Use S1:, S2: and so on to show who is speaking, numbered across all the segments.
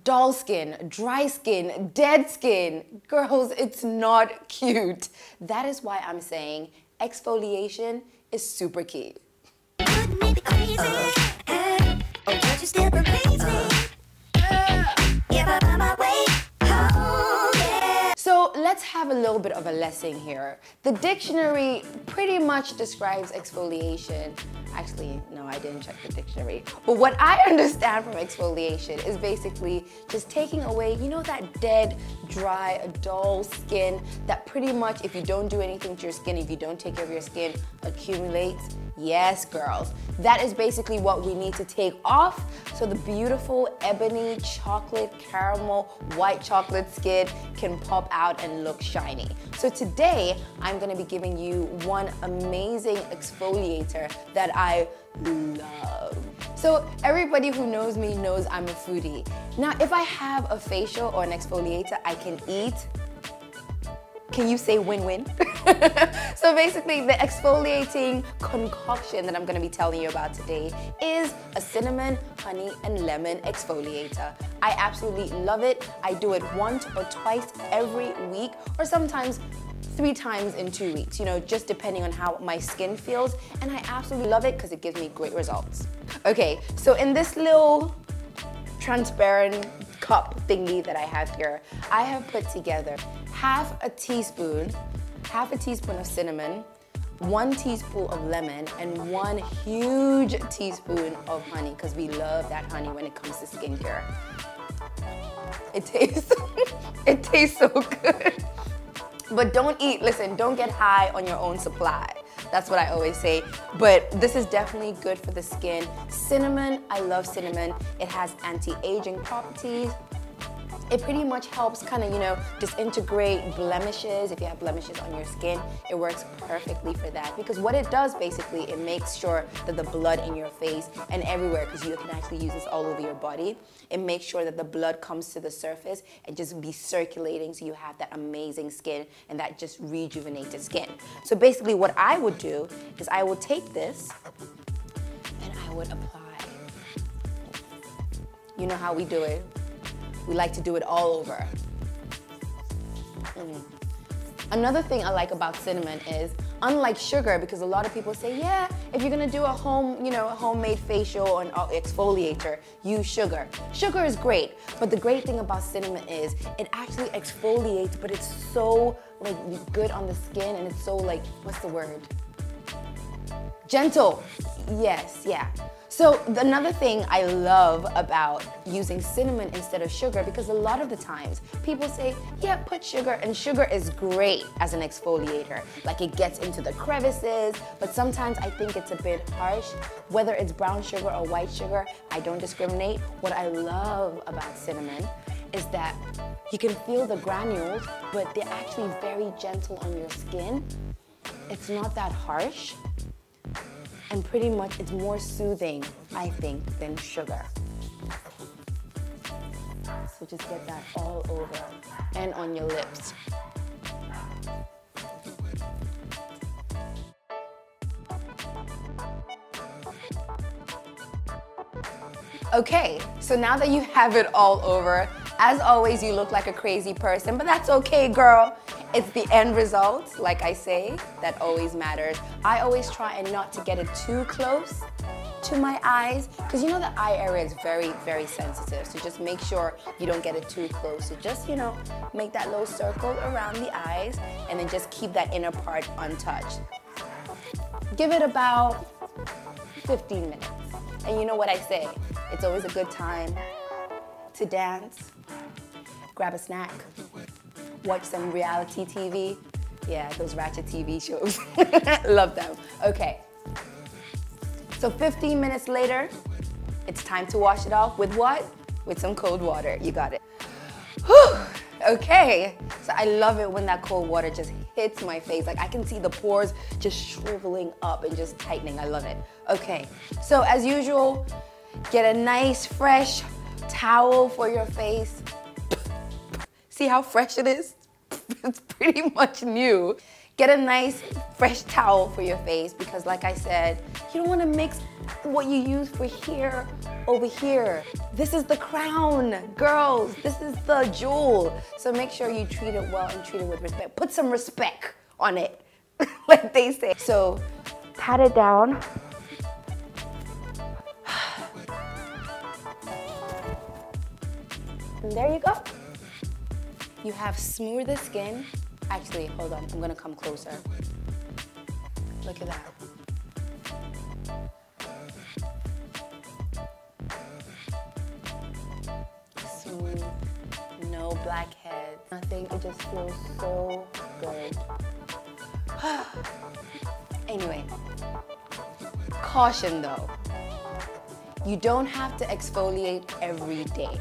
S1: dull skin, dry skin, dead skin. Girls, it's not cute. That is why I'm saying exfoliation is super key. So let's have a little bit of a lesson here. The dictionary pretty much describes exfoliation. Actually, no, I didn't check the dictionary. But what I understand from exfoliation is basically just taking away, you know, that dead, dry, dull skin that pretty much, if you don't do anything to your skin, if you don't take care of your skin, accumulates. Yes, girls. That is basically what we need to take off so the beautiful ebony, chocolate, caramel, white chocolate skin can pop out and look shiny. So today, I'm gonna be giving you one amazing exfoliator that I love. So everybody who knows me knows I'm a foodie. Now, if I have a facial or an exfoliator I can eat, can you say win-win? So basically, the exfoliating concoction that I'm gonna be telling you about today is a cinnamon, honey, and lemon exfoliator. I absolutely love it. I do it once or twice every week, or sometimes 3 times in 2 weeks, you know, just depending on how my skin feels. And I absolutely love it because it gives me great results. Okay, so in this little transparent cup thingy that I have here, I have put together half a teaspoon of cinnamon, 1 teaspoon of lemon, and 1 huge teaspoon of honey, because we love that honey when it comes to skincare. It tastes, it tastes so good. But don't get high on your own supply. That's what I always say. But this is definitely good for the skin. Cinnamon, I love cinnamon. It has anti-aging properties. It pretty much helps kind of, you know, disintegrate blemishes. If you have blemishes on your skin, it works perfectly for that. Because what it does basically, it makes sure that the blood in your face and everywhere, because you can actually use this all over your body, it makes sure that the blood comes to the surface and just be circulating so you have that amazing skin and that just rejuvenated skin. So basically what I would do is I would take this and I would apply. You know how we do it. We like to do it all over. Another thing I like about cinnamon is, unlike sugar, because a lot of people say, yeah, if you're gonna do a homemade facial or an exfoliator, use sugar. Sugar is great, but the great thing about cinnamon is it actually exfoliates, but it's so like good on the skin, and it's so like, what's the word? Gentle. Yes, yeah. So another thing I love about using cinnamon instead of sugar, because a lot of the times people say, yeah, put sugar, and sugar is great as an exfoliator. Like it gets into the crevices, but sometimes I think it's a bit harsh. Whether it's brown sugar or white sugar, I don't discriminate. What I love about cinnamon is that you can feel the granules, but they're actually very gentle on your skin. It's not that harsh. And pretty much it's more soothing, I think, than sugar. So just get that all over and on your lips. Okay, so now that you have it all over, as always, you look like a crazy person, but that's okay, girl. It's the end result, like I say, that always matters. I always try and not to get it too close to my eyes, because you know the eye area is very, very sensitive. So just make sure you don't get it too close. So just, you know, make that little circle around the eyes and then just keep that inner part untouched. Give it about 15 minutes. And you know what I say, it's always a good time to dance, grab a snack, watch some reality TV. Yeah, those ratchet TV shows. Love them. Okay. So 15 minutes later, it's time to wash it off with what? With some cold water. You got it. Whew. Okay. So I love it when that cold water just hits my face. Like I can see the pores just shriveling up and just tightening. I love it. Okay. So as usual, get a nice fresh towel for your face. See how fresh it is? It's pretty much new. Get a nice fresh towel for your face, because like I said, you don't want to mix what you use for here over here. This is the crown, girls. This is the jewel. So make sure you treat it well and treat it with respect. Put some respect on it, like they say. So pat it down. And there you go. You have smoother skin. Actually, hold on, I'm gonna come closer. Look at that. Smooth, no blackheads, nothing. It just feels so good. Anyway, caution though. You don't have to exfoliate every day.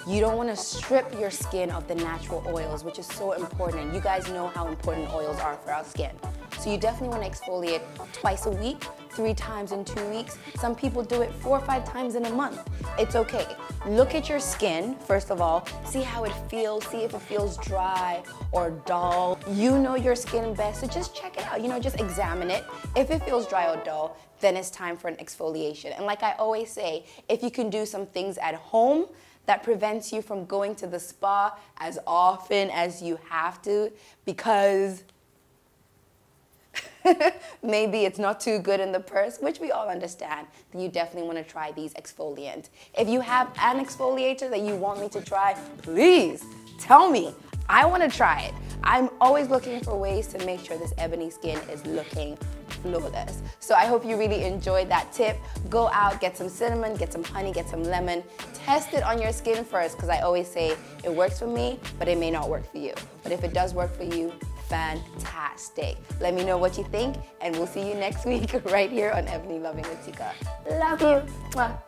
S1: You don't want to strip your skin of the natural oils, which is so important. You guys know how important oils are for our skin. So you definitely want to exfoliate twice a week, 3 times in 2 weeks. Some people do it 4 or 5 times in a month. It's okay. Look at your skin, first of all, see how it feels, see if it feels dry or dull. You know your skin best, so just check it out, you know, just examine it. If it feels dry or dull, then it's time for an exfoliation. And like I always say, if you can do some things at home, that prevents you from going to the spa as often as you have to, because maybe it's not too good in the purse, which we all understand, then you definitely want to try these exfoliants. If you have an exfoliator that you want me to try, please tell me. I want to try it. I'm always looking for ways to make sure this Ebony skin is looking flawless. So I hope you really enjoyed that tip. Go out, get some cinnamon, get some honey, get some lemon. Test it on your skin first, because I always say it works for me, but it may not work for you. But if it does work for you, fantastic. Let me know what you think, and we'll see you next week right here on Ebony Loving with Sika. Love you. Mwah.